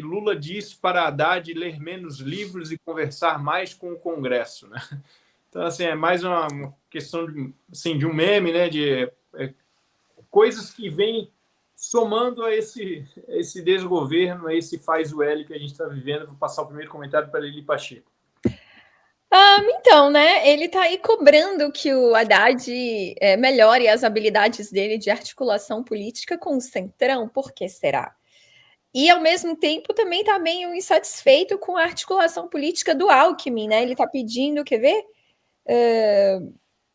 Lula disse para Haddad ler menos livros e conversar mais com o Congresso, né? Então, assim, é mais uma questão de, assim, de um meme, né? De coisas que vêm somando a esse desgoverno, a esse faz o L que a gente está vivendo. Vou passar o primeiro comentário para Lili Pacheco. Então, né, ele está aí cobrando que o Haddad melhore as habilidades dele de articulação política com o Centrão. Por que será? E, ao mesmo tempo, também está meio insatisfeito com a articulação política do Alckmin, né? Ele está pedindo, quer ver?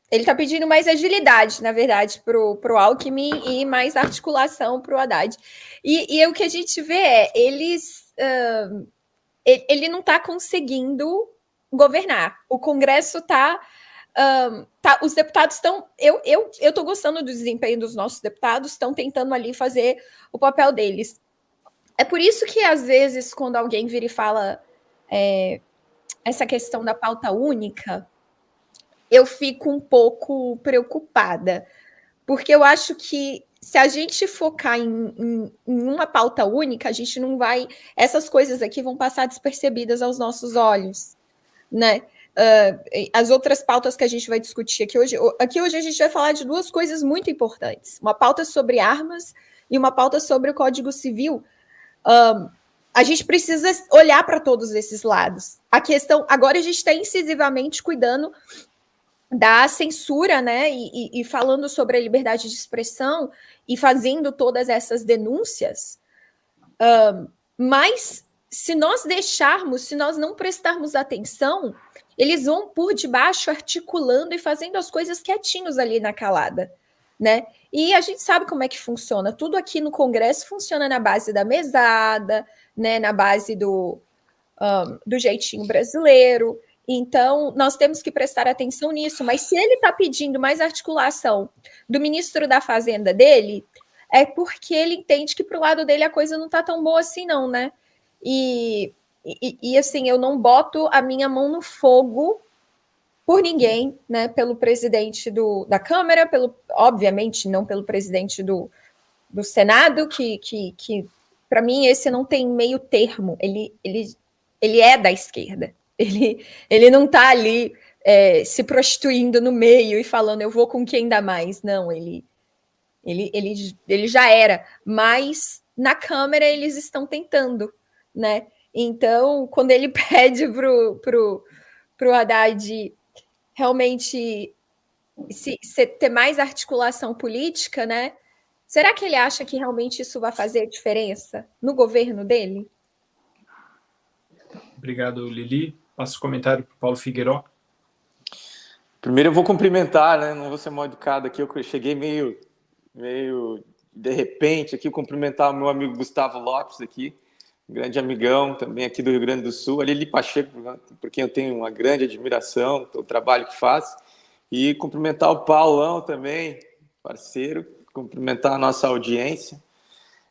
Ele está pedindo mais agilidade, na verdade, para o Alckmin e mais articulação para o Haddad. E o que a gente vê ele não está conseguindo governar. O Congresso está... os deputados estão... Eu estou gostando do desempenho dos nossos deputados, estão tentando ali fazer o papel deles. É por isso que, às vezes, quando alguém vira e fala essa questão da pauta única, eu fico um pouco preocupada, porque eu acho que se a gente focar em uma pauta única, a gente não vai... Essas coisas aqui vão passar despercebidas aos nossos olhos, né? As outras pautas que a gente vai discutir aqui hoje a gente vai falar de duas coisas muito importantes. Uma pauta sobre armas e uma pauta sobre o Código Civil. A gente precisa olhar para todos esses lados. A questão... Agora a gente está incisivamente cuidando da censura, né, e falando sobre a liberdade de expressão e fazendo todas essas denúncias, mas se nós não prestarmos atenção, eles vão por debaixo articulando e fazendo as coisas quietinhos ali na calada, né? E a gente sabe como é que funciona. Tudo aqui no Congresso funciona na base da mesada, né, na base do jeitinho brasileiro. Então, nós temos que prestar atenção nisso. Mas se ele está pedindo mais articulação do ministro da Fazenda dele, é porque ele entende que para o lado dele a coisa não está tão boa assim, não, né? E assim, eu não boto a minha mão no fogo por ninguém, né? Pelo presidente da Câmara, obviamente não pelo presidente do Senado, que para mim esse não tem meio termo. Ele é da esquerda. Ele não está ali se prostituindo no meio e falando eu vou com quem dá mais. Não, ele já era. Mas na Câmara eles estão tentando, né? Então, quando ele pede pro Haddad realmente ter mais articulação política, né? Será que ele acha que realmente isso vai fazer diferença no governo dele? Obrigado, Lili. Passo o comentário para o Paulo Figueiró. Primeiro eu vou cumprimentar, né? Não vou ser mal educado aqui, eu cheguei meio de repente aqui, cumprimentar o meu amigo Gustavo Lopes aqui, um grande amigão também aqui do Rio Grande do Sul, a Lili Pacheco, por quem eu tenho uma grande admiração pelo trabalho que faz, e cumprimentar o Paulão também, parceiro, cumprimentar a nossa audiência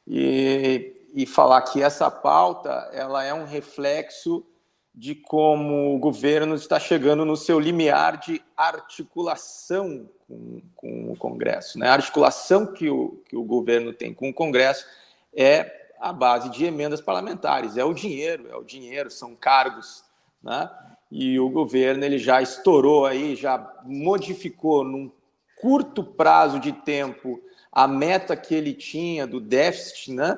e falar que essa pauta ela é um reflexo de como o governo está chegando no seu limiar de articulação com o Congresso, né? A articulação que o governo tem com o Congresso é a base de emendas parlamentares, é o dinheiro, são cargos, né? E o governo ele já estourou aí, já modificou num curto prazo de tempo a meta que ele tinha do déficit, né?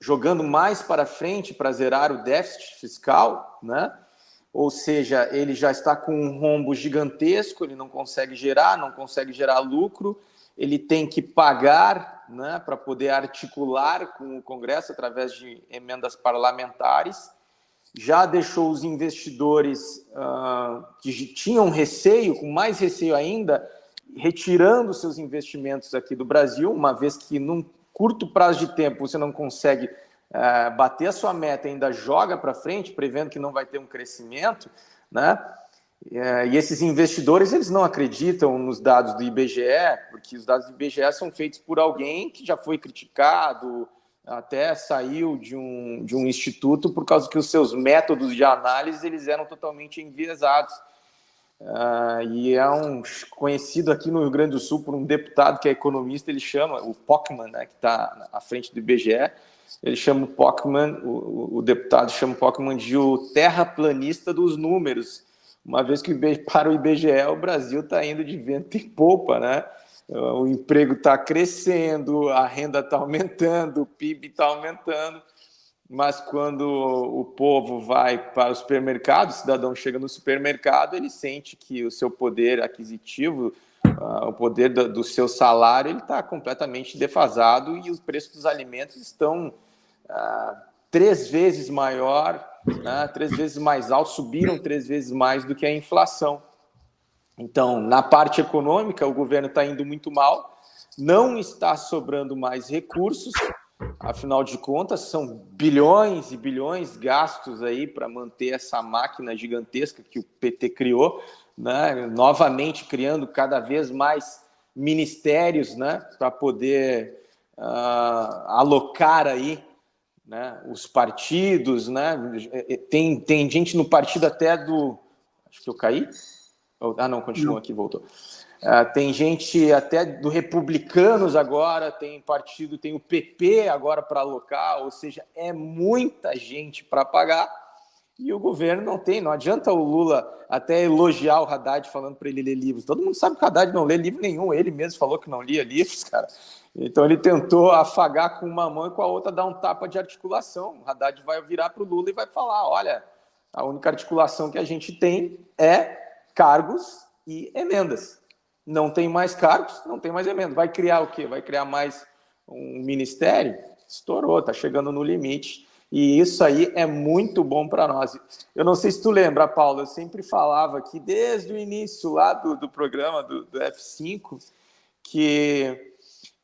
Jogando mais para frente para zerar o déficit fiscal, né? Ou seja, ele já está com um rombo gigantesco, ele não consegue gerar lucro, ele tem que pagar, né, para poder articular com o Congresso através de emendas parlamentares. Já deixou os investidores que tinham receio, com mais receio ainda, retirando seus investimentos aqui do Brasil, uma vez que num curto prazo de tempo você não consegue bater a sua meta e ainda joga para frente, prevendo que não vai ter um crescimento, né? E esses investidores eles não acreditam nos dados do IBGE, porque os dados do IBGE são feitos por alguém que já foi criticado, até saiu de um instituto por causa que os seus métodos de análise eles eram totalmente enviesados. E é conhecido aqui no Rio Grande do Sul por um deputado que é economista, ele chama, o Pockmann, né, que está à frente do IBGE, Ele chama o Pockmann, o deputado chama o Pockmann de o terraplanista dos números, uma vez que para o IBGE o Brasil está indo de vento em popa, né? O emprego está crescendo, a renda está aumentando, o PIB está aumentando, mas quando o povo vai para o supermercado, o cidadão chega no supermercado, ele sente que o seu poder aquisitivo, o poder do seu salário, ele está completamente defasado e os preços dos alimentos estão 3 vezes maior, né, 3 vezes mais alto, subiram 3 vezes mais do que a inflação. Então, na parte econômica, o governo está indo muito mal, não está sobrando mais recursos, afinal de contas, são bilhões e bilhões gastos aí para manter essa máquina gigantesca que o PT criou, né, novamente criando cada vez mais ministérios, né, para poder alocar aí, né, os partidos, né? Tem gente no partido até do... Acho que eu caí? Não, continua aqui, voltou. Tem gente até do Republicanos agora, tem partido, tem o PP agora para alocar, ou seja, é muita gente para pagar e o governo não tem. Não adianta o Lula até elogiar o Haddad falando para ele ler livros. Todo mundo sabe que o Haddad não lê livro nenhum, ele mesmo falou que não lia livros, cara. Então ele tentou afagar com uma mão e com a outra dar um tapa de articulação. O Haddad vai virar para o Lula e vai falar, olha, a única articulação que a gente tem é cargos e emendas. Não tem mais cargos, não tem mais emendas. Vai criar o quê? Vai criar mais um ministério? Estourou, está chegando no limite. E isso aí é muito bom para nós. Eu não sei se tu lembra, Paulo, eu sempre falava aqui, desde o início lá do programa do F5, que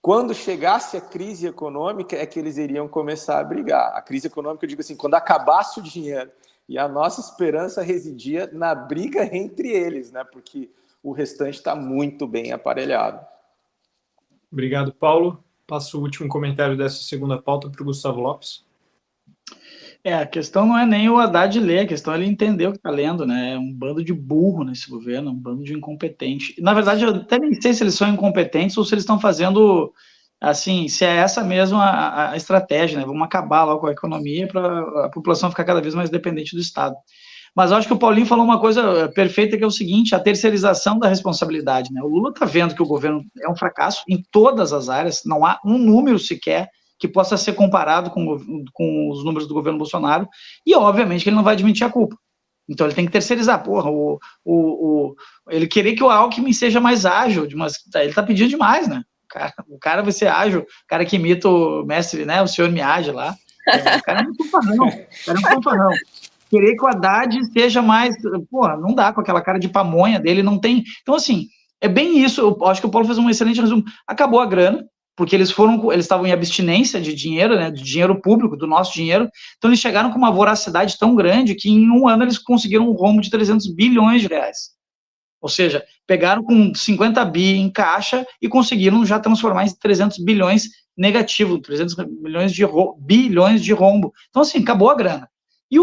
quando chegasse a crise econômica é que eles iriam começar a brigar. A crise econômica, eu digo assim, quando acabasse o dinheiro. E a nossa esperança residia na briga entre eles, né? Porque o restante está muito bem aparelhado. Obrigado, Paulo. Passo o último comentário dessa segunda pauta para o Gustavo Lopes. A questão não é nem o Haddad ler, a questão é ele entender o que está lendo, né? É um bando de burro nesse governo, um bando de incompetente. Na verdade, eu até nem sei se eles são incompetentes ou se eles estão fazendo, assim, se é essa mesmo a estratégia, né? Vamos acabar logo com a economia para a população ficar cada vez mais dependente do Estado. Mas eu acho que o Paulinho falou uma coisa perfeita, que é o seguinte, a terceirização da responsabilidade, né? O Lula está vendo que o governo é um fracasso em todas as áreas, não há um número sequer que possa ser comparado com os números do governo Bolsonaro, e obviamente que ele não vai admitir a culpa. Então ele tem que terceirizar, ele querer que o Alckmin seja mais ágil, mas ele está pedindo demais, né? O cara vai ser ágil, o cara que imita o mestre, né, o senhor Miyagi lá, o cara é um fanfarrão, querer que o Haddad seja mais, não dá, com aquela cara de pamonha dele, não tem, então assim, é bem isso, eu acho que o Paulo fez um excelente resumo, acabou a grana, porque eles estavam em abstinência de dinheiro, né, de dinheiro público, do nosso dinheiro, então eles chegaram com uma voracidade tão grande que em um ano eles conseguiram um rombo de 300 bilhões de reais. Ou seja, pegaram com 50 bi em caixa e conseguiram já transformar em 300 bilhões negativo, 300 bilhões de rombo. Então, assim, acabou a grana. E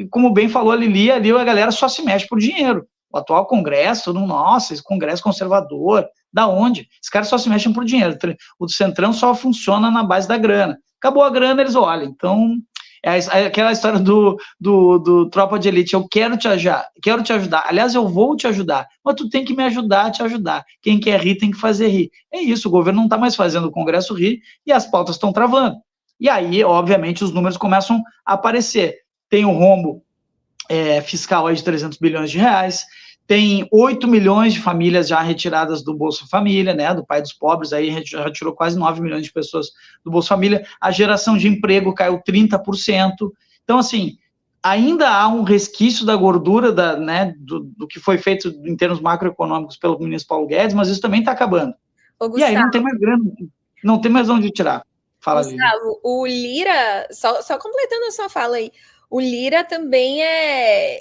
como bem falou a Lili, ali a galera só se mexe por dinheiro. O atual Congresso, nossa, esse Congresso conservador, da onde? Os caras só se mexem por dinheiro. O Centrão só funciona na base da grana. Acabou a grana, eles olham. Então, é aquela história do Tropa de Elite. Eu quero te ajudar. Aliás, eu vou te ajudar. Mas tu tem que me ajudar a te ajudar. Quem quer rir tem que fazer rir. É isso, o governo não está mais fazendo o Congresso rir e as pautas estão travando. E aí, obviamente, os números começam a aparecer. Tem o rombo fiscal aí de 300 bilhões de reais, tem 8 milhões de famílias já retiradas do Bolsa Família, né, do Pai dos Pobres, aí já retirou quase 9 milhões de pessoas do Bolsa Família, a geração de emprego caiu 30%, então, assim, ainda há um resquício da gordura do que foi feito em termos macroeconômicos pelo ministro Paulo Guedes, mas isso também está acabando. E aí não tem mais grana, não tem mais onde tirar. Fala, Gustavo, Lili. O Lira, só completando a sua fala aí, o Lira também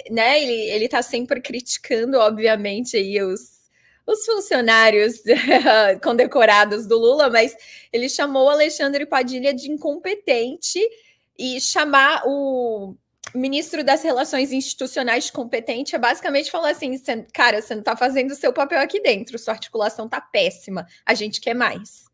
né, ele está sempre criticando, obviamente, aí os funcionários condecorados do Lula, mas ele chamou o Alexandre Padilha de incompetente e chamar o ministro das Relações Institucionais de competente é basicamente falar assim, cara, você não está fazendo o seu papel aqui dentro, sua articulação está péssima, a gente quer mais.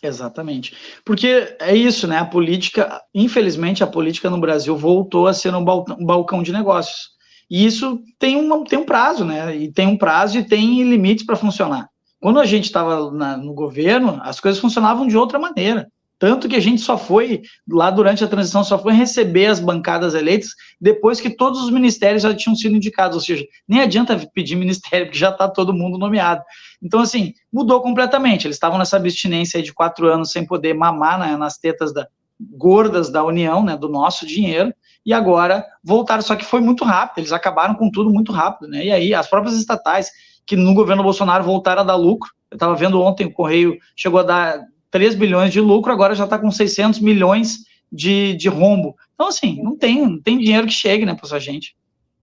Exatamente. Porque é isso, né? A política, infelizmente, a política no Brasil voltou a ser um balcão de negócios. E isso tem um prazo, né? E tem um prazo e tem limites para funcionar. Quando a gente estava no governo, as coisas funcionavam de outra maneira. Tanto que a gente só foi, lá durante a transição, só foi receber as bancadas eleitas depois que todos os ministérios já tinham sido indicados. Ou seja, nem adianta pedir ministério, porque já está todo mundo nomeado. Então, assim, mudou completamente. Eles estavam nessa abstinência aí de 4 anos sem poder mamar, né, nas tetas gordas da União, né, do nosso dinheiro, e agora voltaram. Só que foi muito rápido, eles acabaram com tudo muito rápido, né? E aí, as próprias estatais, que no governo Bolsonaro voltaram a dar lucro. Eu estava vendo ontem, o Correio chegou a dar 3 bilhões de lucro, agora já está com 600 milhões de rombo. Então, assim, não tem dinheiro que chegue, né, para essa gente.